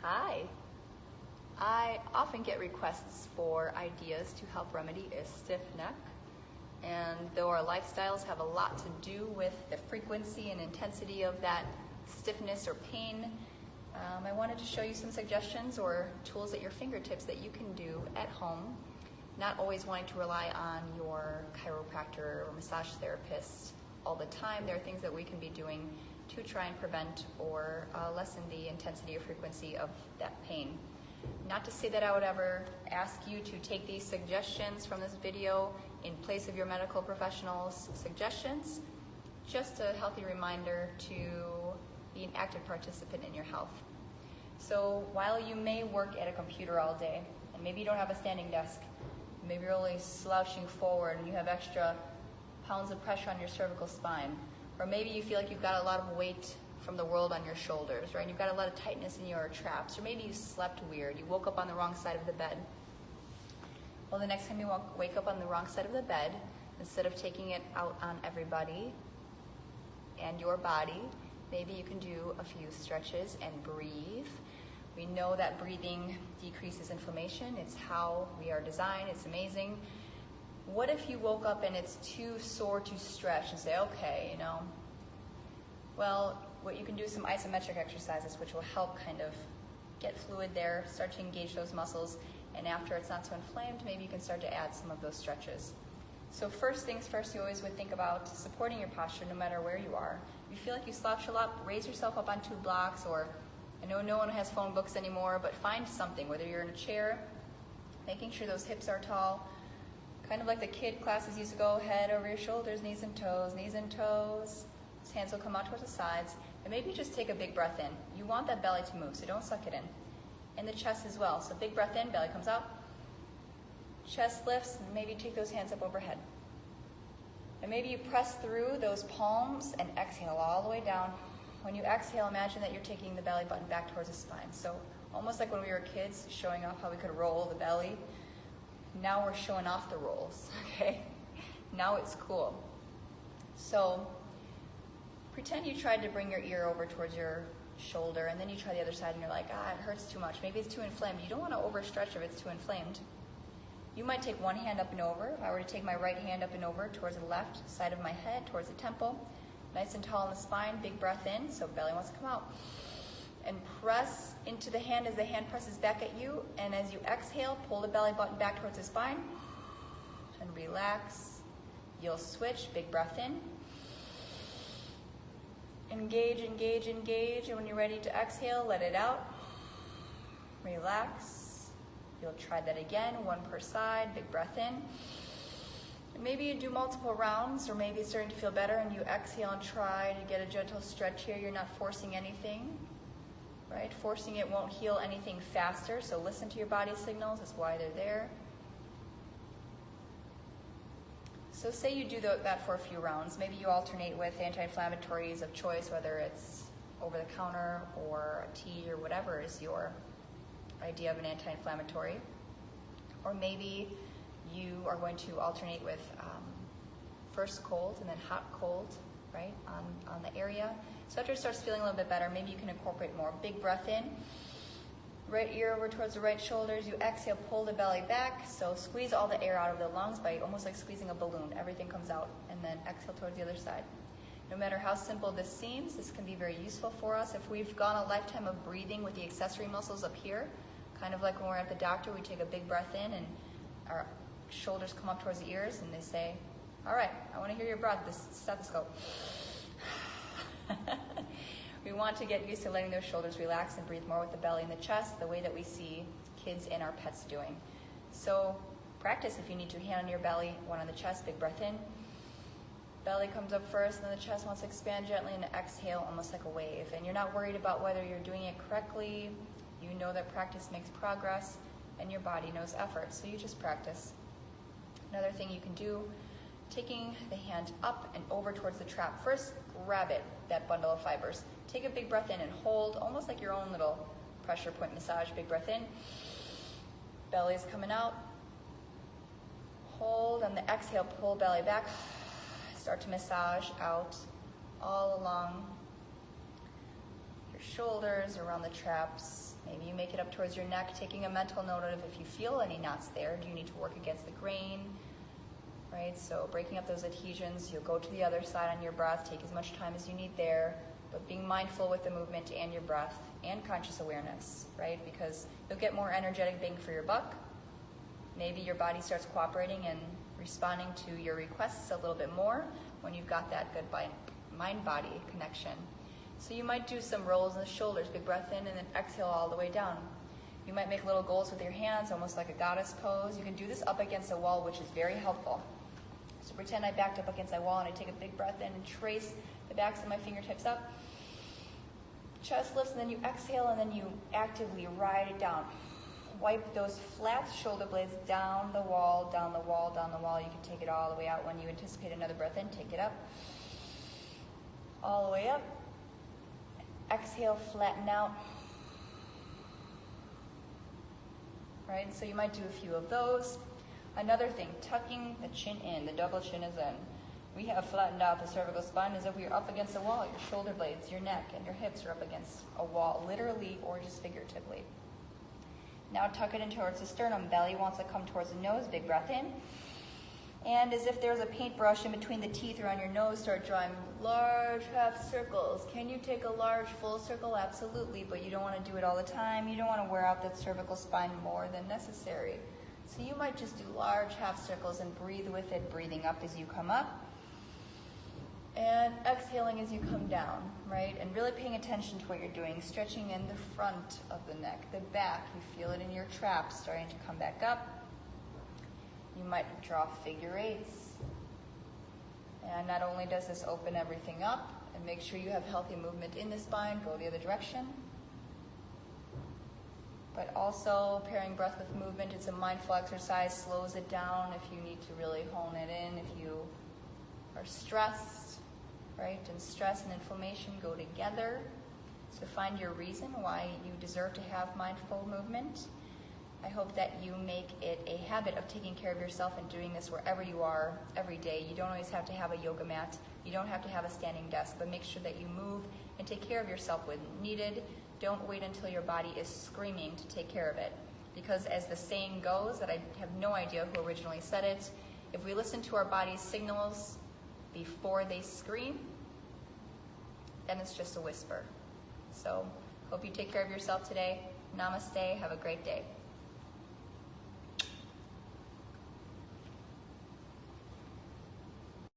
Hi. I often get requests for ideas to help remedy a stiff neck. And though our lifestyles have a lot to do with the frequency and intensity of that stiffness or pain, I wanted to show you some suggestions or tools at your fingertips that you can do at home, not always wanting to rely on your chiropractor or massage therapist all the time. There are things that we can be doing to try and prevent or lessen the intensity or frequency of that pain. Not to say that I would ever ask you to take these suggestions from this video in place of your medical professional's suggestions, just a healthy reminder to be an active participant in your health. So while you may work at a computer all day, and maybe you don't have a standing desk, maybe you're only slouching forward and you have extra pounds of pressure on your cervical spine, or maybe you feel like you've got a lot of weight from the world on your shoulders, right? And you've got a lot of tightness in your traps, or maybe you slept weird, you woke up on the wrong side of the bed. Well, the next time you wake up on the wrong side of the bed, instead of taking it out on everybody and your body, maybe you can do a few stretches and breathe. We know that breathing decreases inflammation. It's how we are designed. It's amazing. What if you woke up and it's too sore to stretch and say, okay, well, what you can do is some isometric exercises, which will help kind of get fluid there, start to engage those muscles, and after it's not so inflamed, maybe you can start to add some of those stretches. So first things first, you always would think about supporting your posture no matter where you are. If you feel like you slouch a lot, raise yourself up on 2 blocks, or I know no one has phone books anymore, but find something, whether you're in a chair, making sure those hips are tall, kind of like the kid classes used to go, head over your shoulders, knees and toes, knees and toes. Hands will come out towards the sides, and maybe just take a big breath in. You want that belly to move, so don't suck it in. And the chest as well. So big breath in, belly comes out, chest lifts, and maybe take those hands up overhead. And maybe you press through those palms and exhale all the way down. When you exhale, imagine that you're taking the belly button back towards the spine. So almost like when we were kids, showing off how we could roll the belly. Now we're showing off the rolls, okay? Now it's cool. So pretend you tried to bring your ear over towards your shoulder, and then you try the other side and you're like, it hurts too much. Maybe it's too inflamed. You don't want to overstretch if it's too inflamed. You might take one hand up and over. If I were to take my right hand up and over towards the left side of my head, towards the temple, nice and tall in the spine, big breath in, so belly wants to come out. And press into the hand as the hand presses back at you, and as you exhale, pull the belly button back towards the spine, and relax. You'll switch, big breath in. Engage, engage, engage, and when you're ready to exhale, let it out. Relax. You'll try that again, 1 per side, big breath in. And maybe you do multiple rounds, or maybe it's starting to feel better, and you exhale and try to get a gentle stretch here. You're not forcing anything, right? Forcing it won't heal anything faster, so listen to your body signals. That's why they're there. So say you do that for a few rounds. Maybe you alternate with anti-inflammatories of choice, whether it's over the counter or a tea or whatever is your idea of an anti-inflammatory. Or maybe you are going to alternate with first cold and then hot cold, right, on the area. So after it starts feeling a little bit better, maybe you can incorporate more. Big breath in. Right ear over towards the right shoulders. You exhale, pull the belly back. So squeeze all the air out of the lungs by almost like squeezing a balloon. Everything comes out, and then exhale towards the other side. No matter how simple this seems, this can be very useful for us. If we've gone a lifetime of breathing with the accessory muscles up here, kind of like when we're at the doctor, we take a big breath in and our shoulders come up towards the ears, and they say, all right, I want to hear your breath, this stethoscope. We want to get used to letting those shoulders relax and breathe more with the belly and the chest, the way that we see kids and our pets doing. So practice if you need to. Hand on your belly, one on the chest, big breath in. Belly comes up first, and then the chest wants to expand gently, and exhale almost like a wave. And you're not worried about whether you're doing it correctly. You know that practice makes progress, and your body knows effort, so you just practice. Another thing you can do, taking the hand up and over towards the trap. First, grab it, that bundle of fibers. Take a big breath in and hold, almost like your own little pressure point massage. Big breath in. Belly's coming out. Hold. On the exhale, pull belly back. Start to massage out all along your shoulders, around the traps. Maybe you make it up towards your neck, taking a mental note of if you feel any knots there. Do you need to work against the grain? Right, so breaking up those adhesions. You'll go to the other side on your breath. Take as much time as you need there, but being mindful with the movement and your breath and conscious awareness, right? Because you'll get more energetic bang for your buck. Maybe your body starts cooperating and responding to your requests a little bit more when you've got that good mind-body connection. So you might do some rolls in the shoulders, big breath in, and then exhale all the way down. You might make little goals with your hands, almost like a goddess pose. You can do this up against a wall, which is very helpful. So pretend I backed up against that wall and I take a big breath in and trace the backs of my fingertips up. Chest lifts, and then you exhale, and then you actively ride it down. Wipe those flat shoulder blades down the wall, down the wall, down the wall. You can take it all the way out. When you anticipate another breath in, take it up. All the way up. Exhale, flatten out. Right, so you might do a few of those. Another thing, tucking the chin in, the double chin is in. We have flattened out the cervical spine as if we are up against a wall. Your shoulder blades, your neck, and your hips are up against a wall, literally or just figuratively. Now tuck it in towards the sternum. Belly wants to come towards the nose. Big breath in. And as if there's a paintbrush in between the teeth around your nose, start drawing large half circles. Can you take a large full circle? Absolutely, but you don't want to do it all the time. You don't want to wear out that cervical spine more than necessary. So you might just do large half circles and breathe with it, breathing up as you come up and exhaling as you come down, right? And really paying attention to what you're doing, stretching in the front of the neck, the back. You feel it in your traps starting to come back up. You might draw figure eights. And not only does this open everything up and make sure you have healthy movement in the spine, go the other direction, but also pairing breath with movement. It's a mindful exercise, slows it down if you need to really hone it in. If you are stressed, right? And stress and inflammation go together. So find your reason why you deserve to have mindful movement. I hope that you make it a habit of taking care of yourself and doing this wherever you are every day. You don't always have to have a yoga mat. You don't have to have a standing desk, but make sure that you move and take care of yourself when needed. Don't wait until your body is screaming to take care of it. Because as the saying goes, that I have no idea who originally said it, if we listen to our body's signals before they scream, then it's just a whisper. So hope you take care of yourself today. Namaste. Have a great day.